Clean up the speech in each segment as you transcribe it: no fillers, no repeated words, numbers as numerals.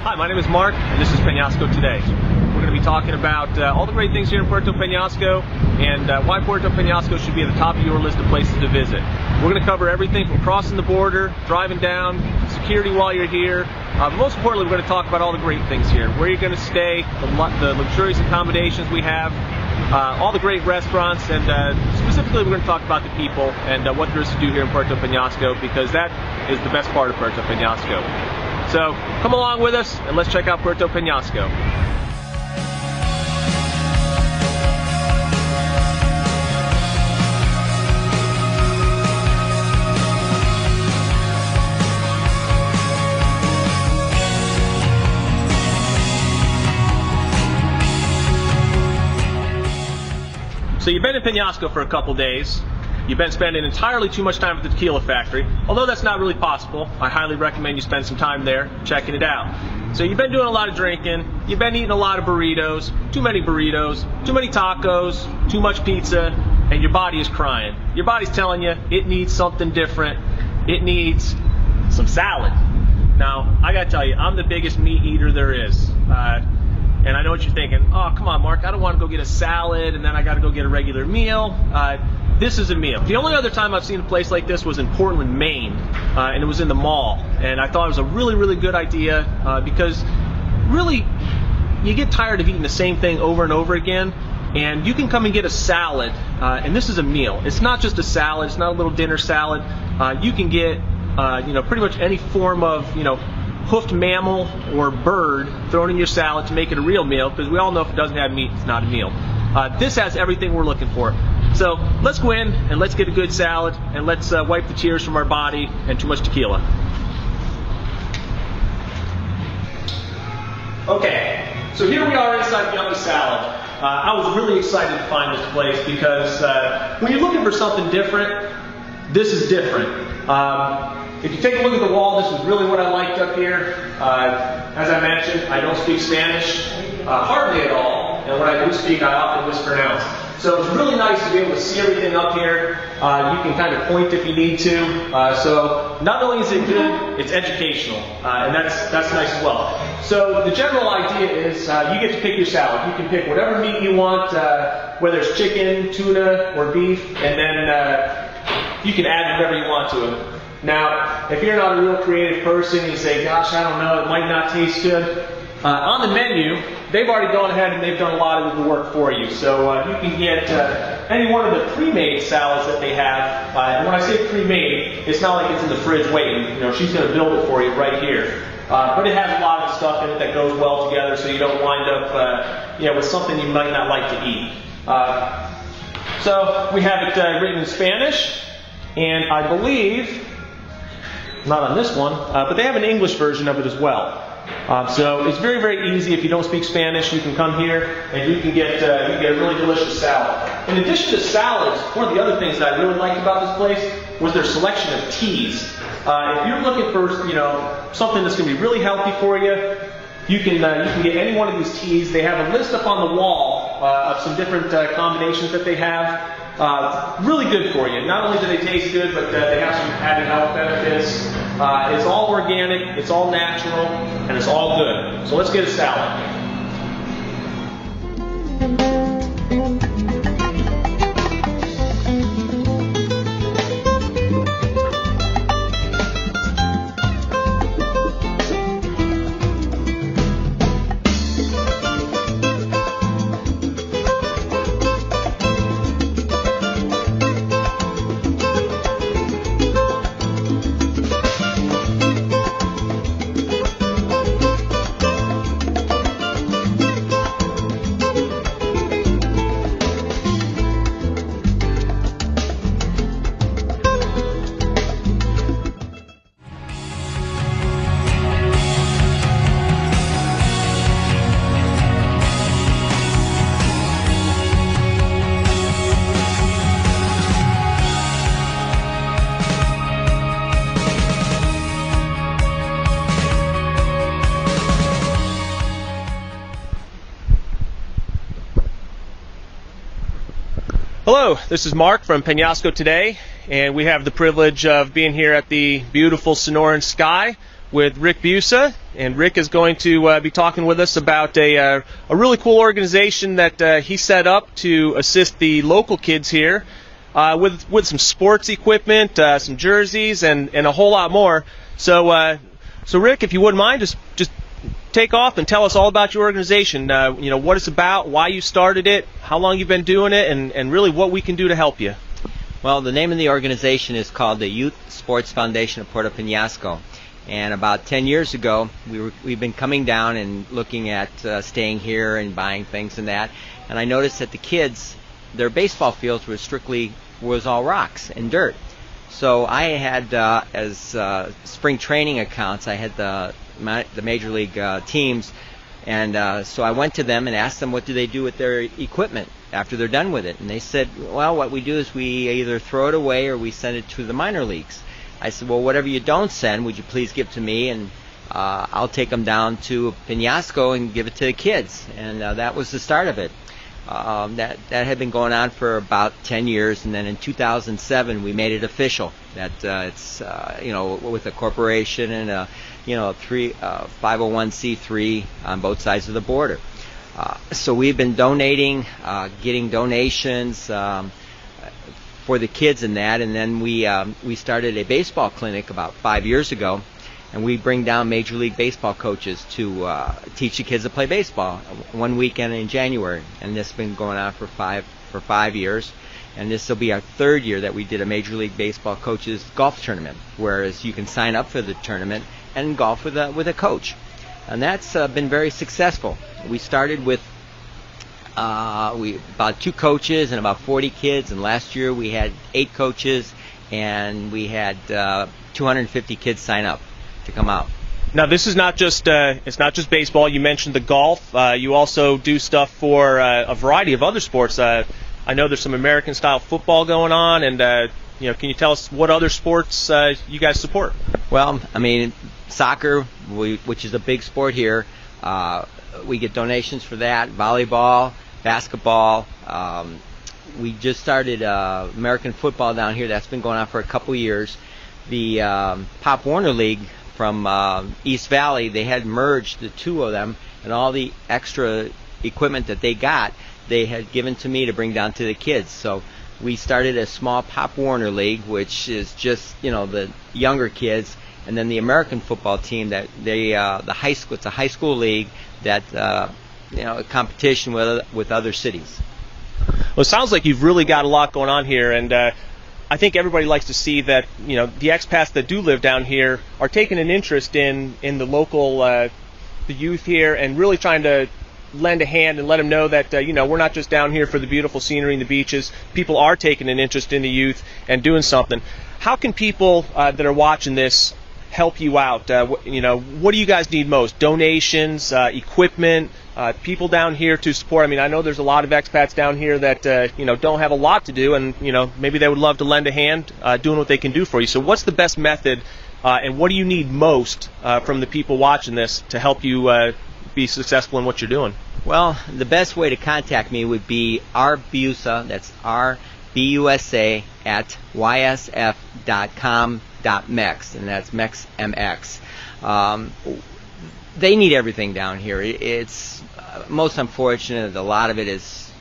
Hi, my name is Mark, and this is Peñasco Today. We're going to be talking about all the great things here in Puerto Peñasco and why Puerto Peñasco should be at the top of your list of places to visit. We're going to cover everything from crossing the border, driving down, security while you're here. But most importantly, we're going to talk about all the great things here, where you're going to stay, the luxurious accommodations we have, all the great restaurants, and specifically we're going to talk about the people and what there is to do here in Puerto Peñasco, because that is the best part of Puerto Peñasco. So come along with us and let's check out Puerto Peñasco. So you've been in Peñasco for a couple days. You've been spending entirely too much time at the tequila factory. Although that's not really possible, I highly recommend you spend some time there checking it out. So you've been doing a lot of drinking, you've been eating a lot of burritos, too many tacos, too much pizza, and your body is crying. Your body's telling you it needs something different. It needs some salad. Now, I gotta tell you, I'm the biggest meat eater there is. And I know what you're thinking. Oh, come on, Mark, I don't want to go get a salad and then I got to go get a regular meal. This is a meal. The only other time I've seen a place like this was in Portland, Maine, and it was in the mall. And I thought it was a really, really good idea because really you get tired of eating the same thing over and over again. And you can come and get a salad, and this is a meal. It's not just a salad. It's not a little dinner salad. You can get pretty much any form of hoofed mammal or bird thrown in your salad to make it a real meal, because we all know if it doesn't have meat, it's not a meal. This has everything we're looking for. So let's go in and let's get a good salad, and let's wipe the tears from our body and too much tequila. Okay, so here we are inside Yummy Salad. I was really excited to find this place because when you're looking for something different, this is different. If you take a look at the wall, this is really what I liked up here. As I mentioned, I don't speak Spanish, hardly at all, and when I do speak, I often mispronounce. So it's really nice to be able to see everything up here. You can kind of point if you need to. So not only is it good, it's educational, and that's nice as well. So the general idea is you get to pick your salad. You can pick whatever meat you want, whether it's chicken, tuna, or beef, and then you can add whatever you want to it. Now, if you're not a real creative person and you say, gosh, I don't know, it might not taste good, on the menu, they've already gone ahead and they've done a lot of the work for you. So you can get any one of the pre-made salads that they have. And when I say pre-made, it's not like it's in the fridge waiting. She's going to build it for you right here. But it has a lot of stuff in it that goes well together, so you don't wind up with something you might not like to eat. So we have it written in Spanish, and I believe, not on this one, but they have an English version of it as well. So it's very, very easy. If you don't speak Spanish, you can come here and you can get a really delicious salad. In addition to salads, one of the other things that I really liked about this place was their selection of teas. If you're looking for something that's going to be really healthy for you, you can get any one of these teas. They have a list up on the wall of some different combinations that they have. Really good for you. Not only do they taste good, but they have some added health benefits. It's all organic, it's all natural, and it's all good. So let's get a salad. Hello, this is Mark from Peñasco Today, and we have the privilege of being here at the beautiful Sonoran Sky with Rick Busa, and Rick is going to be talking with us about a really cool organization that he set up to assist the local kids here with some sports equipment, some jerseys, and a whole lot more. So Rick, if you wouldn't mind, just take off and tell us all about your organization. What it's about, why you started it, how long you've been doing it, and really what we can do to help you. Well, the name of the organization is called the Youth Sports Foundation of Puerto Peñasco. And about 10 years ago, we've been coming down and looking at staying here and buying things and that. And I noticed that the kids, their baseball fields was all rocks and dirt. So I had, as spring training accounts, I had the major league teams, and so I went to them and asked them what do they do with their equipment after they're done with it. And they said, well, what we do is we either throw it away or we send it to the minor leagues. I said, well, whatever you don't send, would you please give to me, and I'll take them down to Peñasco and give it to the kids. And that was the start of it. That had been going on for about 10 years, and then in 2007 we made it official that it's with a corporation and a 501c3 on both sides of the border. So we've been donating, getting donations for the kids and that, and then we started a baseball clinic about 5 years ago, and we bring down Major League Baseball coaches to teach the kids to play baseball one weekend in January, and this has been going on for five years, and this will be our third year that we did a Major League Baseball coaches golf tournament, whereas you can sign up for the tournament and golf with a coach, and that's been very successful. We started with about 2 coaches and about 40 kids, and last year we had 8 coaches and we had 250 kids sign up to come out. Now this is not just it's not just baseball. You mentioned the golf. You also do stuff for a variety of other sports. I know there's some American style football going on, and can you tell us what other sports you guys support? Well, I mean, soccer, which is a big sport here, we get donations for that. Volleyball, basketball. We just started American football down here. That's been going on for a couple years. The Pop Warner League from East Valley, they had merged the 2 of them, and all the extra equipment that they got, they had given to me to bring down to the kids. So we started a small Pop Warner League, which is just the younger kids, and then the American football team that the high school. It's a high school league that a competition with other cities. Well, it sounds like you've really got a lot going on here, and I think everybody likes to see that the expats that do live down here are taking an interest in the local the youth here, and really trying to lend a hand and let them know that we're not just down here for the beautiful scenery and the beaches. People are taking an interest in the youth and doing something. How can people that are watching this help you out? What do you guys need most? Donations, equipment, people down here to support. I mean, I know there's a lot of expats down here that don't have a lot to do, and maybe they would love to lend a hand doing what they can do for you. So what's the best method, and what do you need most from the people watching this to help you be successful in what you're doing? Well, the best way to contact me would be rbusa, that's RBUSA at ysf.com.mex, and that's MEX. They need everything down here. It's most unfortunate. A lot of it is,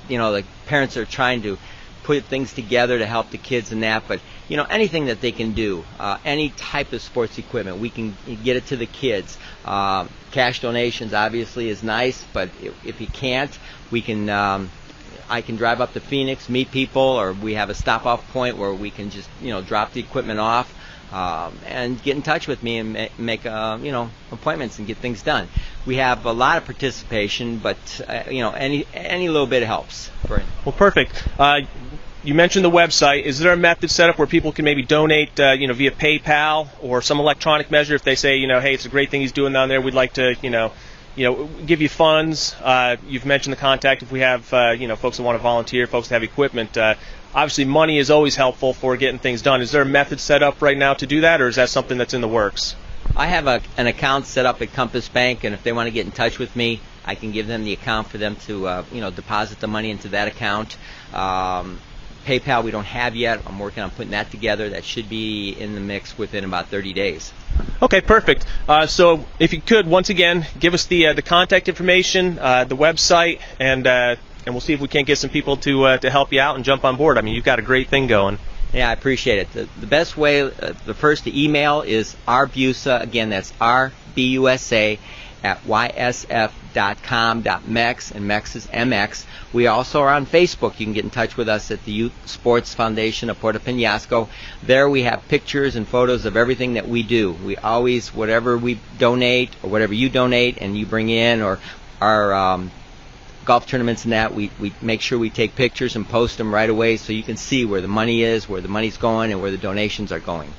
the parents are trying to put things together to help the kids and that, but anything that they can do, any type of sports equipment, we can get it to the kids. Cash donations obviously is nice, but if you can't, we can I can drive up to Phoenix, meet people, or we have a stop-off point where we can just drop the equipment off and get in touch with me and make appointments and get things done. We have a lot of participation, but any little bit helps. Well, perfect. You mentioned the website. Is there a method set up where people can maybe donate, via PayPal or some electronic measure if they say, hey, it's a great thing he's doing down there. We'd like to, give you funds. You've mentioned the contact if we have, folks that want to volunteer, folks that have equipment. Obviously, money is always helpful for getting things done. Is there a method set up right now to do that, or is that something that's in the works? I have an account set up at Compass Bank, and if they want to get in touch with me, I can give them the account for them to, deposit the money into that account. PayPal we don't have yet. I'm working on putting that together. That should be in the mix within about 30 days. Okay, perfect. So if you could, once again, give us the contact information, the website, and we'll see if we can't get some people to help you out and jump on board. I mean, you've got a great thing going. Yeah, I appreciate it. The best way, the email is rbusa, again, that's RBUSA at ysf.com.mex, and MEX is MX. We also are on Facebook. You can get in touch with us at the Youth Sports Foundation of Puerto Peñasco. There we have pictures and photos of everything that we do. We always, whatever we donate or whatever you donate and you bring in, or our golf tournaments and that, we make sure we take pictures and post them right away so you can see where the money is, where the money's going, and where the donations are going.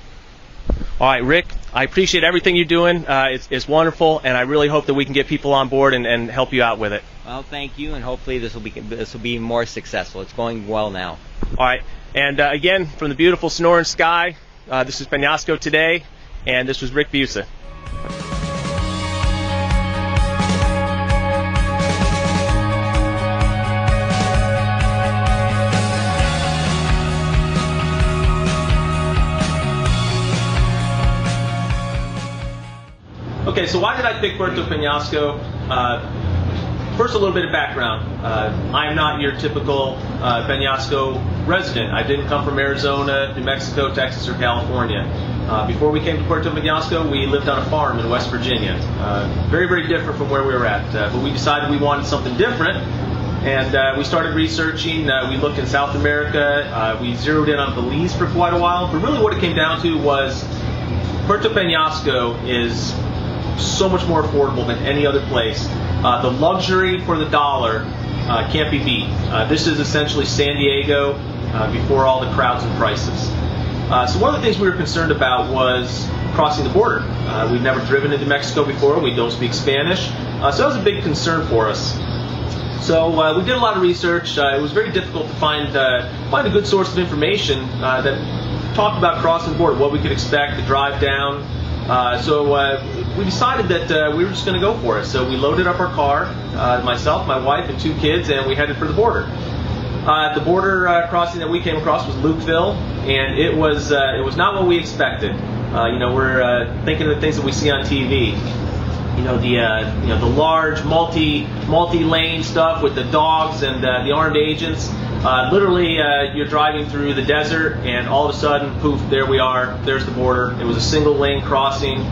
All right, Rick, I appreciate everything you're doing. It's wonderful, and I really hope that we can get people on board and help you out with it. Well, thank you, and hopefully this will be more successful. It's going well now. All right, and again, from the beautiful Sonoran sky, this is Peñasco Today, and this was Rick Busa. Okay, so why did I pick Puerto Peñasco? First, a little bit of background. I am not your typical Peñasco resident. I didn't come from Arizona, New Mexico, Texas, or California. Before we came to Puerto Peñasco, we lived on a farm in West Virginia. Very, very different from where we were at. But we decided we wanted something different, and we started researching. We looked in South America. We zeroed in on Belize for quite a while. But really what it came down to was Puerto Peñasco is so much more affordable than any other place. The luxury for the dollar can't be beat. This is essentially San Diego before all the crowds and prices. So one of the things we were concerned about was crossing the border. We've never driven into Mexico before. We don't speak Spanish. So that was a big concern for us. So we did a lot of research. It was very difficult to find a good source of information that talked about crossing the border, what we could expect, the drive down. So we decided that we were just going to go for it. So we loaded up our car, myself, my wife, and 2 kids, and we headed for the border. The border crossing that we came across was Lukeville, and it was not what we expected. We're thinking of the things that we see on TV. The large multi-lane stuff with the dogs and the armed agents. Literally, you're driving through the desert, and all of a sudden, poof, there we are. There's the border. It was a single lane crossing.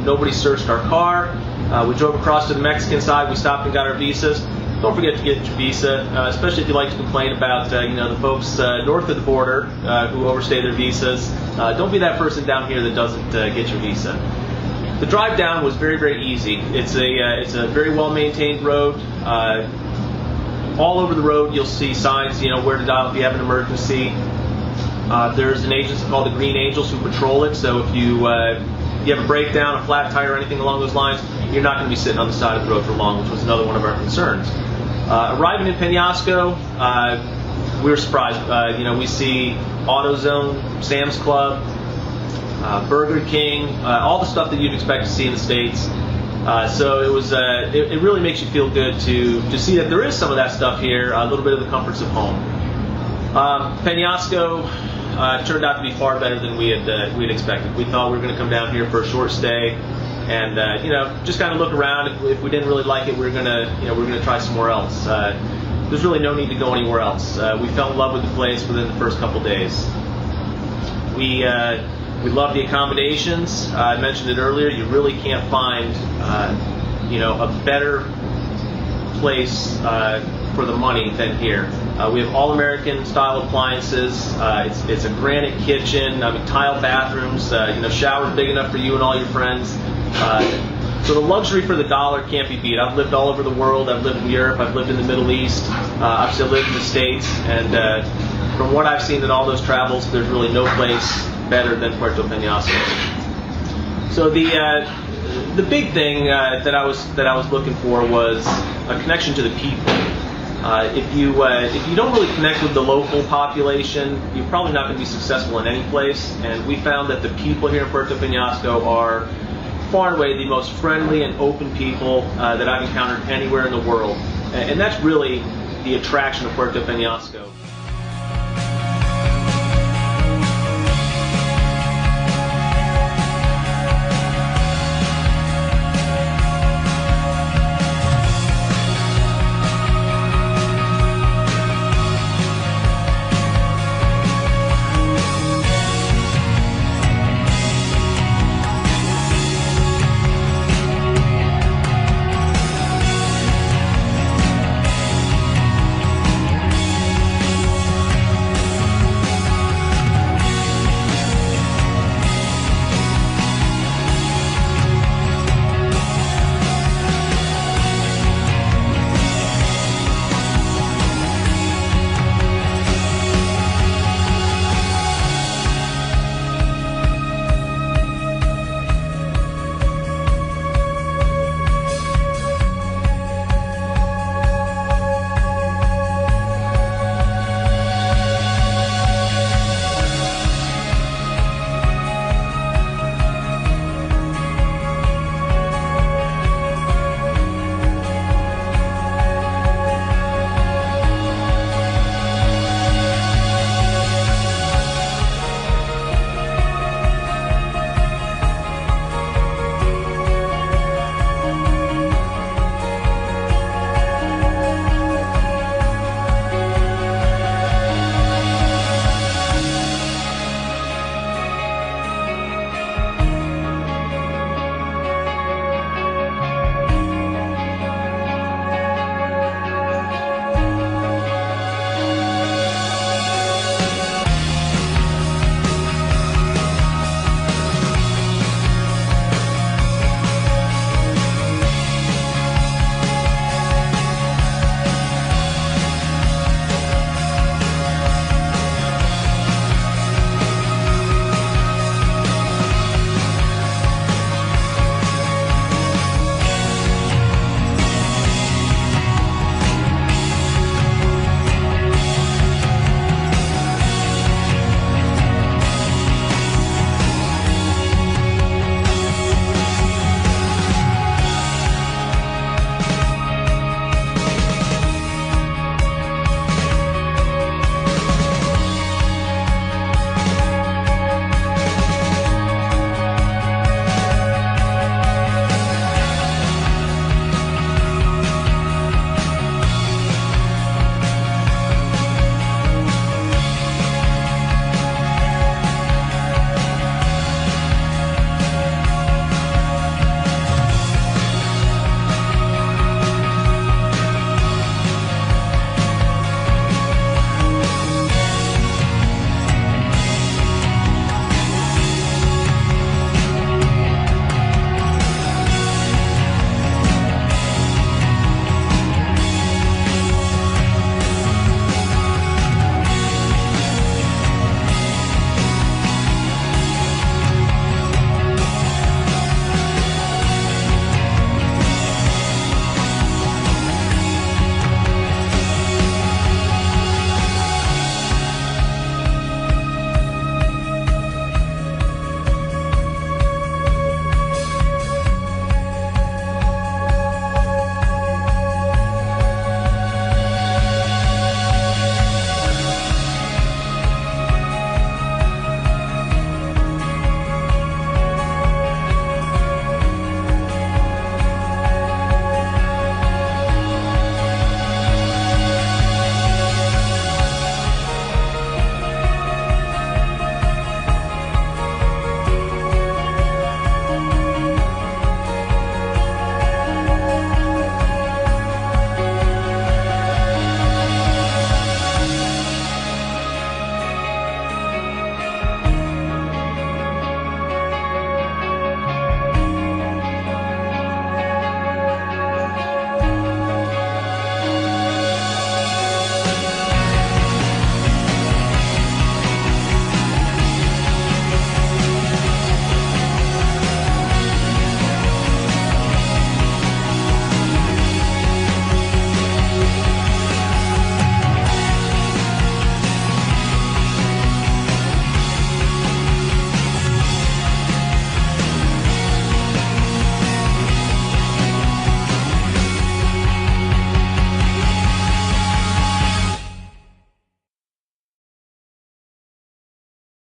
Nobody searched our car. We drove across to the Mexican side. We stopped and got our visas. Don't forget to get your visa, especially if you like to complain about the folks north of the border who overstay their visas. Don't be that person down here that doesn't get your visa. The drive down was very, very easy. It's a very well-maintained road. All over the road, you'll see signs, where to dial if you have an emergency. There's an agency called the Green Angels who patrol it. So if you have a breakdown, a flat tire, or anything along those lines, you're not going to be sitting on the side of the road for long, which was another one of our concerns. Arriving in Peñasco, we were surprised. We see AutoZone, Sam's Club, Burger King, all the stuff that you'd expect to see in the States. So it was. It really makes you feel good to see that there is some of that stuff here, a little bit of the comforts of home. Peñasco turned out to be far better than we had expected. We thought we were going to come down here for a short stay, and just kind of look around. If we didn't really like it, we were going to try somewhere else. There's really no need to go anywhere else. We fell in love with the place within the first couple days. We love the accommodations. I mentioned it earlier. You really can't find, a better place for the money than here. We have all-American style appliances. It's a granite kitchen. Tile bathrooms. Showers big enough for you and all your friends. So the luxury for the dollar can't be beat. I've lived all over the world. I've lived in Europe. I've lived in the Middle East. I've still lived in the States. And from what I've seen in all those travels, there's really no place better than Puerto Peñasco. So the big thing that I was looking for was a connection to the people. If you don't really connect with the local population, you're probably not going to be successful in any place. And we found that the people here in Puerto Peñasco are far and away the most friendly and open people that I've encountered anywhere in the world. And that's really the attraction of Puerto Peñasco.